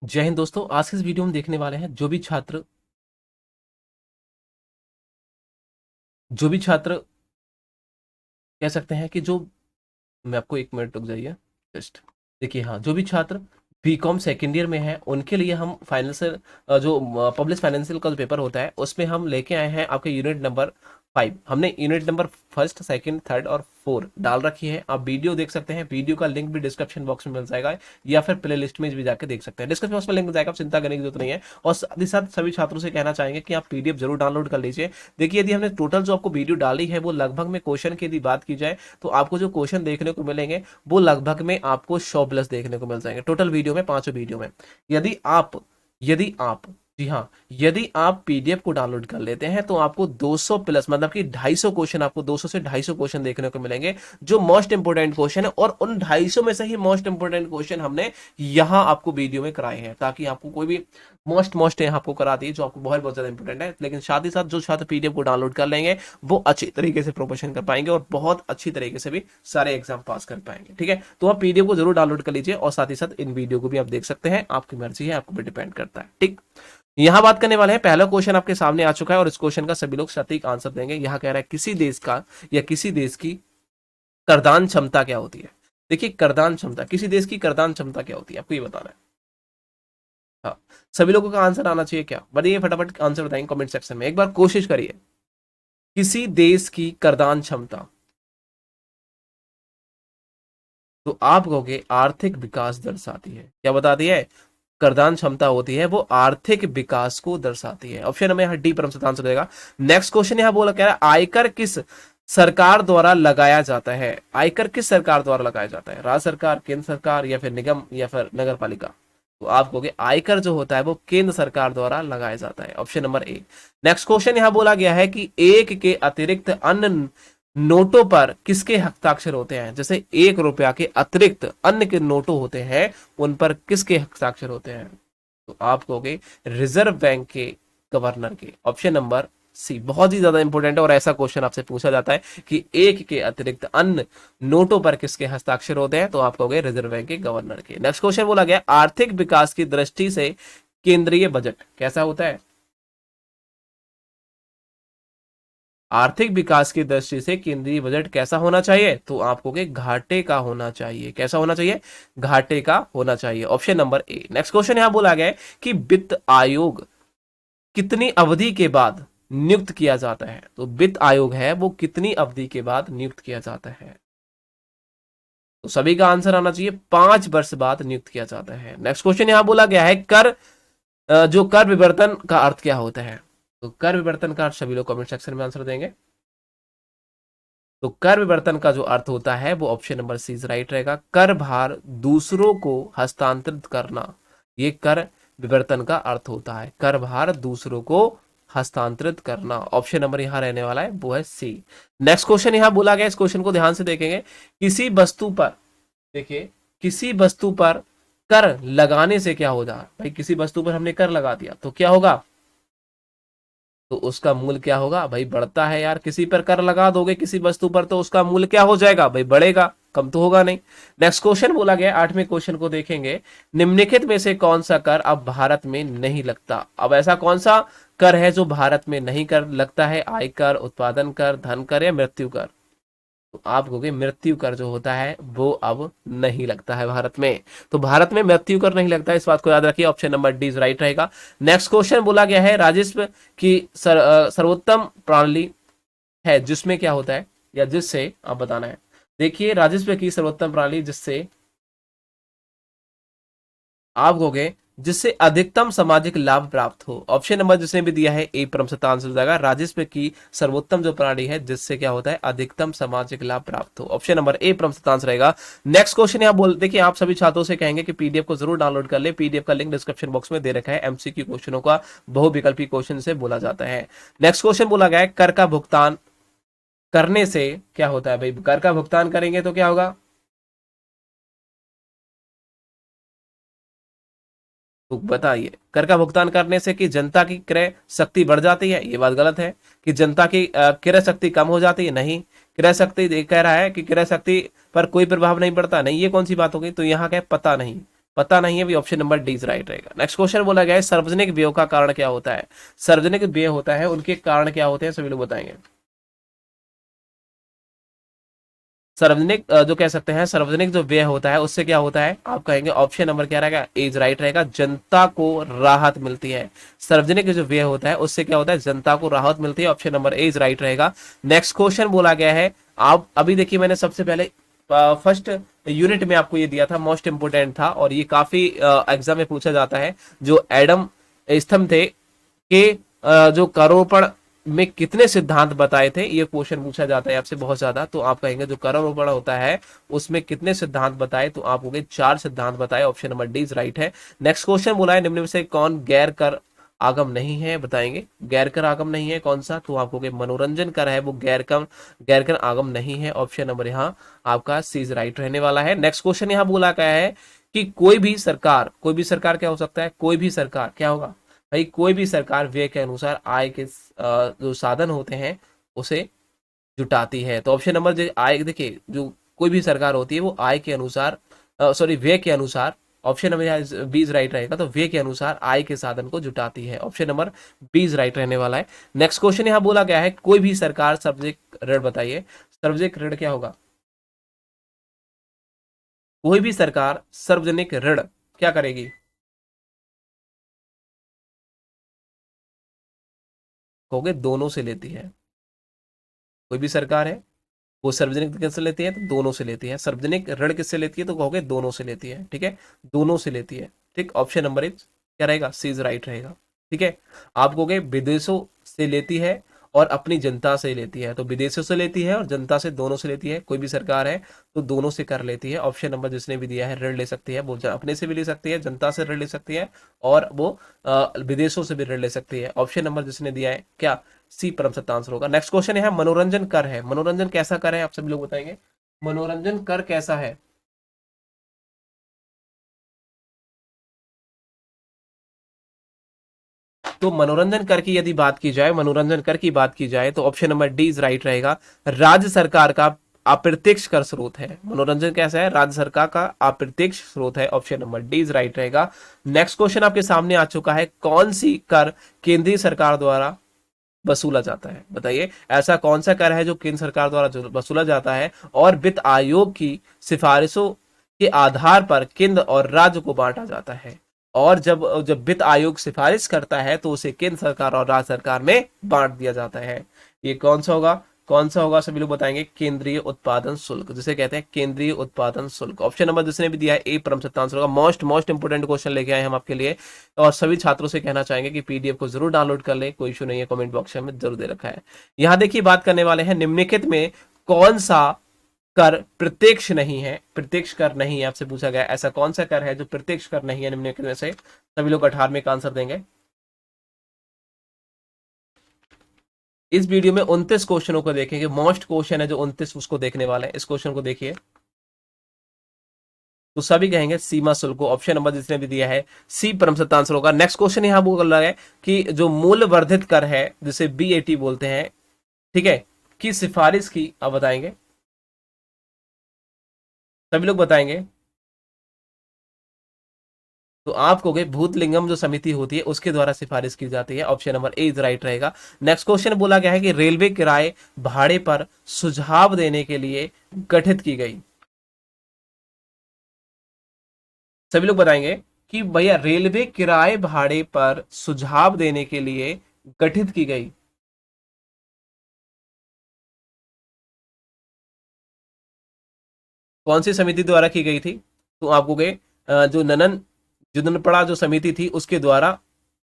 जय हिंद दोस्तों। आज के इस वीडियो में देखने वाले हैं जो भी छात्र कह सकते हैं कि जो मैं आपको एक मिनट रुक जाइए। जस्ट देखिए, हाँ, जो भी छात्र बीकॉम सेकेंड ईयर में है उनके लिए हम फाइनेंशियल जो पब्लिक फाइनेंशियल का जो पेपर होता है उसमें हम लेके आए हैं आपके यूनिट नंबर 5। हमने unit number first, second, third और 4 डाल रखी है। आप वीडियो देख सकते हैं, वीडियो का लिंक भी डिस्क्रिप्शन बॉक्स में मिल जाएगा या फिर प्ले लिस्ट में भी जाकर देख सकते हैं। डिस्क्रिप्शन बॉक्स में लिंक मिल जाएगा, आप चिंता करने की जरूरत नहीं है। और साथ ही साथ सभी छात्रों से कहना चाहेंगे कि आप पीडीएफ जरूर डाउनलोड कर लीजिए। देखिए, यदि हमने टोटल जो आपको वीडियो डाली है वो लगभग में क्वेश्चन की यदि बात की जाए तो आपको जो क्वेश्चन देखने को मिलेंगे वो लगभग में आपको 100 प्लस देखने को मिल जाएंगे टोटल वीडियो में, 5 वीडियो में। यदि आप जी हाँ, यदि आप पीडीएफ को डाउनलोड कर लेते हैं तो आपको 200 प्लस मतलब कि 250 क्वेश्चन, आपको 200 से 250 क्वेश्चन देखने को मिलेंगे जो मोस्ट इंपोर्टेंट क्वेश्चन है। और उन 250 में से ही मोस्ट इंपोर्टेंट क्वेश्चन हमने यहाँ आपको वीडियो में कराए हैं ताकि आपको कोई भी मोस्ट यहाँ आपको करा दी जो आपको बहुत बहुत ज्यादा इंपोर्टेंट है। लेकिन साथ ही साथ जो छात्र पीडीएफ को डाउनलोड कर लेंगे वो अच्छी तरीके से प्रोफेशन कर पाएंगे और बहुत अच्छी तरीके से भी सारे एग्जाम पास कर पाएंगे। ठीक है, तो आप पीडीएफ को जरूर डाउनलोड कर लीजिए और साथ ही साथ इन वीडियो को भी आप देख सकते हैं। आपकी मर्जी है, आपको भी डिपेंड करता है। ठीक, यहां बात करने वाले हैं, पहला क्वेश्चन आपके सामने आ चुका है और इस क्वेश्चन का सभी लोग सटीक आंसर देंगे। यहां कह रहा है किसी देश का या किसी देश की करदान क्षमता क्या होती है। देखिए, करदान क्षमता, किसी देश की करदान क्षमता क्या होती है आपको ये बताना है। हाँ, सभी लोगों का आंसर आना चाहिए। क्या बताइए, फटाफट आंसर बताएंगे कमेंट सेक्शन में, एक बार कोशिश करिए। किसी देश की करदान क्षमता, तो आप कहोगे आर्थिक विकास दर्शाती है। क्या बताती है? करदान क्षमता होती है वो आर्थिक विकास को दर्शाती है। ऑप्शन नंबर यहाँ डी परम सही आंसर देगा। नेक्स्ट क्वेश्चन यहाँ बोला कह रहा है आयकर किस सरकार द्वारा लगाया जाता है। आयकर किस सरकार द्वारा लगाया जाता है? राज्य सरकार, केंद्र सरकार या फिर निगम या फिर नगर पालिका? तो आप कहोगे आयकर जो होता है वो केंद्र सरकार द्वारा लगाया जाता है। Option number A. Next question यहाँ बोला गया है कि एक के अतिरिक्त अन्य नोटों पर किसके हस्ताक्षर होते हैं। जैसे 1 रुपया के अतिरिक्त अन्य के नोटों होते हैं उन पर किसके हस्ताक्षर होते हैं? तो आप कहोगे रिजर्व बैंक के गवर्नर के। ऑप्शन नंबर सी बहुत ही ज्यादा इंपॉर्टेंट है और ऐसा क्वेश्चन आपसे पूछा जाता है कि एक के अतिरिक्त अन्य नोटों पर किसके हस्ताक्षर होते हैं, तो आप कहोगे रिजर्व बैंक के गवर्नर के। नेक्स्ट क्वेश्चन बोला गया आर्थिक विकास की दृष्टि से केंद्रीय बजट कैसा होता है। आर्थिक विकास की दृष्टि से केंद्रीय बजट कैसा होना चाहिए, तो आपको के घाटे का होना चाहिए। कैसा होना चाहिए? घाटे का होना चाहिए। Option number A. Next question यहां बोला गया है कि वित्त आयोग कितनी अवधि के बाद नियुक्त किया जाता है। तो वित्त आयोग है वो कितनी अवधि के बाद नियुक्त किया जाता है? तो सभी का आंसर आना चाहिए 5 वर्ष बाद नियुक्त किया जाता है। नेक्स्ट क्वेश्चन यहां बोला गया है कर जो कर विवर्तन का अर्थ क्या होता है। तो कर विवर्तन का अर्थ सभी लोग कमेंट सेक्शन में आंसर देंगे। तो कर विवर्तन का जो अर्थ होता है वो ऑप्शन नंबर सी राइट रहेगा। कर भार दूसरों को हस्तांतरित करना, ये कर विवर्तन का अर्थ होता है। कर भार दूसरों को हस्तांतरित करना, ऑप्शन नंबर यहां रहने वाला है वो है सी। नेक्स्ट क्वेश्चन यहां बोला गया, इस क्वेश्चन को ध्यान से देखेंगे। किसी वस्तु पर, देखिए, किसी वस्तु पर कर लगाने से क्या होगा। भाई किसी वस्तु पर हमने कर लगा दिया तो क्या होगा, तो उसका मूल्य क्या होगा भाई, बढ़ता है यार। किसी पर कर लगा दोगे किसी वस्तु पर तो उसका मूल्य क्या हो जाएगा भाई, बढ़ेगा, कम तो होगा नहीं। नेक्स्ट क्वेश्चन बोला गया, 8वें क्वेश्चन को देखेंगे। निम्नलिखित में से कौन सा कर अब भारत में नहीं लगता। अब ऐसा कौन सा कर है जो भारत में नहीं कर लगता है? आयकर, उत्पादन कर, धन कर या मृत्यु कर? तो आप कहोगे मृत्यु कर जो होता है वो अब नहीं लगता है भारत में। तो भारत में मृत्यु कर नहीं लगता है, इस बात को याद रखिए। ऑप्शन नंबर डी राइट रहेगा। नेक्स्ट क्वेश्चन बोला गया है राजस्व की सर्वोत्तम प्रणाली है जिसमें क्या होता है या जिससे, आप बताना है। देखिए, राजस्व की सर्वोत्तम प्रणाली जिससे आप कहोगे जिससे अधिकतम सामाजिक लाभ प्राप्त हो। ऑप्शन नंबर जिसने भी दिया है ए परम सत्ता आंसर हो जाएगा। राजस्व की सर्वोत्तम जो प्रणाली है जिससे क्या होता है, अधिकतम सामाजिक लाभ प्राप्त हो। ऑप्शन नंबर ए परम सत्ता आंसर रहेगा। नेक्स्ट क्वेश्चन यहाँ बोल देखिए, आप सभी छात्रों से कहेंगे कि पीडीएफ को जरूर डाउनलोड कर ले। पीडीएफ का लिंक डिस्क्रिप्शन बॉक्स में दे रखा है। एमसीक्यू क्वेश्चनों का बहुविकल्पी क्वेश्चन से बोला जाता है। नेक्स्ट क्वेश्चन बोला गया है कर का भुगतान करने से क्या होता है। भाई कर का भुगतान करेंगे तो क्या होगा, तो बताइए। कर का भुगतान करने से कि जनता की क्रय शक्ति बढ़ जाती है, ये बात गलत है। कि जनता की क्रय शक्ति कम हो जाती है, नहीं। क्रय शक्ति कह रहा है कि क्रय शक्ति पर कोई प्रभाव नहीं पड़ता, नहीं। ये कौन सी बात हो गई, तो यहाँ क्या पता नहीं। पता नहीं है, भी option number D is right रहेगा। नेक्स्ट क्वेश्चन बोला गया है सार्वजनिक व्यय का कारण क्या होता है। सार्वजनिक व्यय होता है, उनके कारण क्या होते हैं, सभी लोग बताएंगे। सार्वजनिक जो कह सकते हैं, सार्वजनिक जो व्यय होता है उससे क्या होता है, आप कहेंगे ऑप्शन नंबर क्या रहेगा, इज राइट रहेगा, जनता को राहत मिलती है। सार्वजनिक जो व्यय होता है उससे क्या होता है, जनता को राहत मिलती है, ऑप्शन नंबर इज राइट रहेगा। नेक्स्ट क्वेश्चन बोला गया है, आप अभी देखिए मैंने सबसे पहले फर्स्ट यूनिट में आपको ये दिया था, मोस्ट इंपोर्टेंट था और ये काफी एग्जाम में पूछा जाता है। जो एडम स्तंभ थे के जो करोड़पण में कितने सिद्धांत बताए थे, ये क्वेश्चन पूछा जाता है आपसे बहुत ज्यादा। तो आप कहेंगे जो करोड़पण होता है उसमें कितने सिद्धांत बताए, तो आप होंगे 4 सिद्धांत बताए, option number D is right है। नेक्स्ट क्वेश्चन बोला है निम्न में से कौन गैर कर आगम नहीं है, बताएंगे गैर कर आगम नहीं है कौन सा, तो आपको मनोरंजन कर है वो गैर कर आगम नहीं है, ऑप्शन नंबर यहाँ आपका सी इज राइट रहने वाला है। नेक्स्ट क्वेश्चन यहाँ बोला गया है कि कोई भी सरकार क्या हो सकता है, कोई भी सरकार क्या होगा भाई, कोई भी सरकार व्यय के अनुसार आय के जो साधन होते हैं उसे जुटाती है। तो ऑप्शन नंबर जो आय, देखिए जो कोई भी सरकार होती है वो आय के अनुसार, सॉरी व्यय के अनुसार, option number B is right रहेगा, तो व्यय के अनुसार आय के साधन को जुटाती है, option number B is right रहने वाला है। नेक्स्ट क्वेश्चन यहाँ बोला गया है कोई भी सरकार सार्वजनिक ऋण, बताइए सार्वजनिक ऋण क्या होगा, कोई भी सरकार सार्वजनिक ऋण क्या करेगी, कहोगे दोनों से लेती है। कोई भी सरकार है वो सार्वजनिक किससे लेती है, तो दोनों से लेती है। सार्वजनिक ऋण किससे लेती है, तो कहोगे दोनों से लेती है, ठीक है, दोनों से लेती है। ठीक, ऑप्शन नंबर इज क्या रहेगा, सी इज राइट रहेगा। ठीक है, आप कहोगे विदेशों से लेती है और अपनी जनता से लेती है, तो विदेशों से लेती है और जनता से, दोनों से लेती है। कोई भी सरकार है तो दोनों से कर लेती है, ऑप्शन नंबर जिसने भी दिया है, ऋण ले सकती है वो अपने से भी ले सकती है, जनता से ऋण ले सकती है और वो विदेशों से भी ऋण ले सकती है। ऑप्शन नंबर जिसने दिया है क्या, सी परम सत्य आंसर होगा। नेक्स्ट क्वेश्चन है मनोरंजन कर है, मनोरंजन कैसा कर है, आप सभी लोग बताएंगे मनोरंजन कर कैसा है। तो मनोरंजन कर की यदि बात की जाए, मनोरंजन कर की बात की जाए तो option number D is right रहेगा, राज्य सरकार का अप्रत्यक्ष कर स्रोत है। मनोरंजन कैसा है, राज्य सरकार का अप्रत्यक्ष स्रोत है, option number D is right रहेगा। नेक्स्ट क्वेश्चन आपके सामने आ चुका है, कौन सी कर केंद्रीय सरकार द्वारा वसूला जाता है, बताइए ऐसा कौन सा कर है जो केंद्र सरकार द्वारा वसूला जाता है और वित्त आयोग की सिफारिशों के आधार पर केंद्र और राज्य को बांटा जाता है। और जब जब वित्त आयोग सिफारिश करता है तो उसे केंद्र सरकार और राज्य सरकार में बांट दिया जाता है। ये कौन सा होगा, कौन सा होगा, सभी लोग बताएंगे केंद्रीय उत्पादन शुल्क, जिसे कहते हैं केंद्रीय उत्पादन शुल्क। ऑप्शन नंबर जिसने भी दिया है ए परम सत्य आंसर होगा। मोस्ट इंपोर्टेंट क्वेश्चन लेके आए हम आपके लिए और सभी छात्रों से कहना चाहेंगे कि पीडीएफ को जरूर डाउनलोड कर ले, कोई इशू नहीं है, कमेंट बॉक्स में जरूर दे रखा है। यहाँ देखिए बात करने वाले हैं निम्नलिखित में कौन सा कर प्रत्यक्ष नहीं है, प्रत्यक्ष कर नहीं है, आपसे पूछा गया ऐसा कौन सा कर है जो प्रत्यक्ष कर नहीं है निम्नलिखित में से, सभी लोग 18वें का आंसर देंगे। इस वीडियो में 29 क्वेश्चनों को देखेंगे, मोस्ट क्वेश्चन है जो 29 उसको देखने वाले हैं, इस क्वेश्चन को देखिए। तो सभी कहेंगे सीमा शुल्क को, ऑप्शन नंबर जिसने भी दिया है सी परम सत्य आंसर होगा। नेक्स्ट क्वेश्चन यहां बोल रहा है कि जो मूल्य वर्धित कर है जिसे बीएटी बोलते हैं, ठीक है, की सिफारिश की, आप बताएंगे, सभी लोग बताएंगे। तो आप कहोगे भूतलिंगम जो समिति होती है उसके द्वारा सिफारिश की जाती है, option number A is right रहेगा। नेक्स्ट क्वेश्चन बोला गया है कि रेलवे किराए भाड़े पर सुझाव देने के लिए गठित की गई, सभी लोग बताएंगे कि भैया रेलवे किराए भाड़े पर सुझाव देने के लिए गठित की गई, कौन सी समिति द्वारा की गई थी, तो आपको गए जो ननन जुदनपड़ा जो समिति थी उसके द्वारा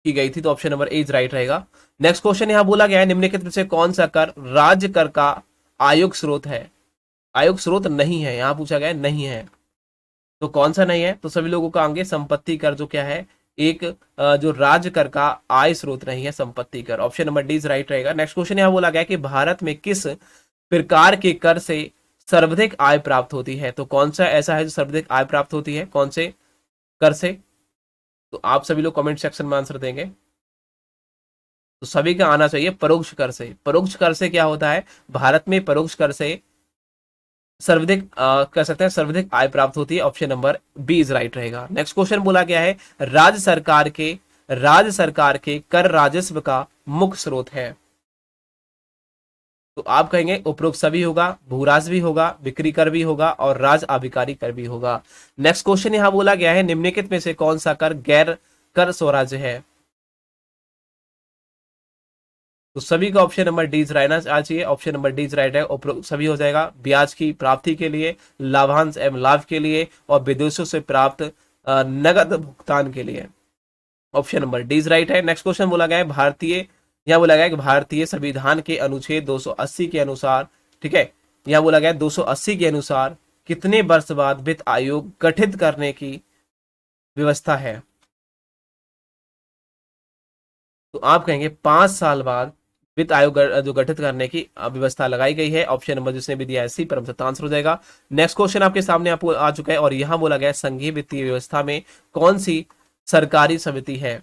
की गई थी, तो option number A is right रहेगा। नेक्स्ट क्वेश्चन यहां बोला गया है निम्नलिखित में से कौन सा कर राज्य कर का आयोग स्रोत है, आयोग स्रोत नहीं है, यहां पूछा गया है नहीं है, तो कौन सा नहीं है, तो सभी लोगों का आगे संपत्ति कर जो क्या है एक जो राज्य कर का आय स्रोत नहीं है, संपत्ति कर, option number D is right रहेगा। नेक्स्ट क्वेश्चन यहां बोला गया कि भारत में किस प्रकार के कर से सर्वाधिक आय प्राप्त होती है, तो कौन सा ऐसा है जो सर्वाधिक आय प्राप्त होती है, कौन से कर से, तो आप सभी लोग कमेंट सेक्शन में आंसर देंगे। तो सभी का आना चाहिए परोक्ष कर से। परोक्ष कर से क्या होता है, भारत में परोक्ष कर से सर्वाधिक कह सकते हैं सर्वाधिक आय प्राप्त होती है। Option number B is right रहेगा। नेक्स्ट क्वेश्चन बोला गया है राज्य सरकार के कर राजस्व का मुख्य स्रोत है। तो आप कहेंगे उपरोक्त सभी होगा, भूराज भी होगा, बिक्री कर भी होगा और राज आबिकारी कर भी होगा। नेक्स्ट क्वेश्चन यहां बोला गया है निम्नलिखित में से कौन सा कर गैर कर स्वराज्य है। तो सभी का ऑप्शन नंबर डी रहना चाहिए। ऑप्शन नंबर डी राइट है, उपरोक्त सभी हो जाएगा। ब्याज की प्राप्ति के लिए, लाभांश एवं लाभ के लिए और विदेशों से प्राप्त नगद भुगतान के लिए। ऑप्शन नंबर डी राइट है। नेक्स्ट क्वेश्चन बोला गया है यहाँ बोला गया है कि भारतीय संविधान के अनुच्छेद 280 के अनुसार, ठीक है, यहाँ बोला गया है 280 के अनुसार कितने वर्ष बाद वित्त आयोग गठित करने की व्यवस्था है। तो आप कहेंगे 5 साल बाद वित्त आयोग जो गठित करने की व्यवस्था लगाई गई है। ऑप्शन नंबर जिसने भी दिया है सी परम सत्य आंसर हो जाएगा। नेक्स्ट क्वेश्चन आपके सामने आपको आ चुका है और यहां बोला गया है संघीय वित्तीय व्यवस्था में कौन सी सरकारी समिति है।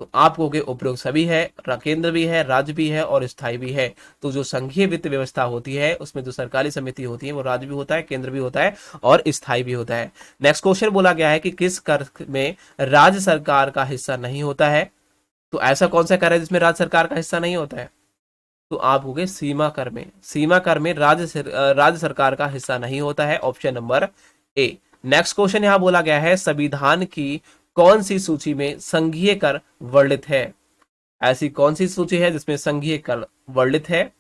तो आप कहोगे उपरोक्त सभी है, केंद्र भी है, राज्य भी है और स्थायी भी है। तो जो संघीय वित्त व्यवस्था होती है उसमें जो सरकारी समिति होती है वो राज्य भी होता है, केंद्र भी होता है और स्थायी भी होता है। नेक्स्ट क्वेश्चन बोला गया है कि किस कर में राज्य सरकार का हिस्सा नहीं होता है। तो ऐसा कौन सा कर है जिसमें राज्य सरकार का हिस्सा नहीं होता है। तो आप होगे सीमा कर में। सीमा कर में राज्य सरकार का हिस्सा नहीं होता है। Option number A. Next question यहां बोला गया है संविधान की कौन सी सूची में संघीय कर वर्णित है। ऐसी कौन सी सूची है जिसमें संघीय कर वर्णित है।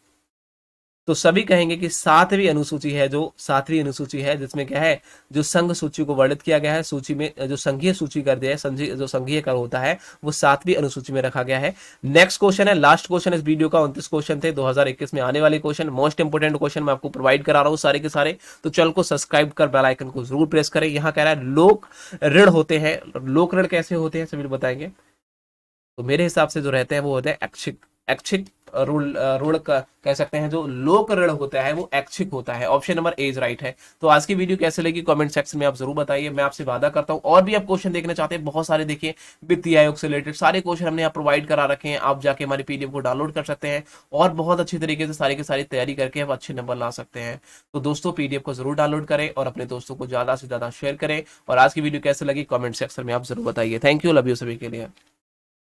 तो सभी कहेंगे कि सातवीं अनुसूची है, जो सातवीं अनुसूची है जिसमें क्या है जो संघ सूची को वर्णित किया गया है। सूची में जो संघीय सूची कर दिया है, जो संघीय कर होता है वो सातवीं अनुसूची में रखा गया है। नेक्स्ट क्वेश्चन है, लास्ट क्वेश्चन इस वीडियो का। 29 क्वेश्चन थे 2021 में आने वाले क्वेश्चन, मोस्ट इंपोर्टेंट क्वेश्चन मैं आपको प्रोवाइड करा रहा हूँ सारे के सारे। तो चैनल को सब्सक्राइब कर बेल आइकन को जरूर प्रेस करें। यहाँ कह रहा है लोक ऋण होते हैं, लोक ऋण कैसे होते हैं सभी बताएंगे। तो मेरे हिसाब से जो रहते हैं वो होते हैं ऐच्छिक। ऐच्छिक ऋण का कह सकते हैं, जो लोक ऋण होता है वो ऐच्छिक होता है। Option number A is right है। तो आज की वीडियो कैसे लगी कमेंट सेक्शन में आप जरूर बताइए। मैं आपसे वादा करता हूं और भी आप क्वेश्चन देखना चाहते हैं बहुत सारे, देखिए वित्तीय आयोग से रिलेटेड सारे क्वेश्चन हमने यहाँ प्रोवाइड करा रखे हैं। आप जाके हमारी पीडीएफ को डाउनलोड कर सकते हैं और बहुत अच्छी तरीके से सारी की सारी तैयारी करके आप अच्छे नंबर ला सकते हैं। तो दोस्तों पीडीएफ को जरूर डाउनलोड करें और अपने दोस्तों को ज्यादा से ज्यादा शेयर करें। और आज की वीडियो कैसे लगी कमेंट सेक्शन में आप जरूर बताइए। थैंक यू, लव यू सभी के लिए।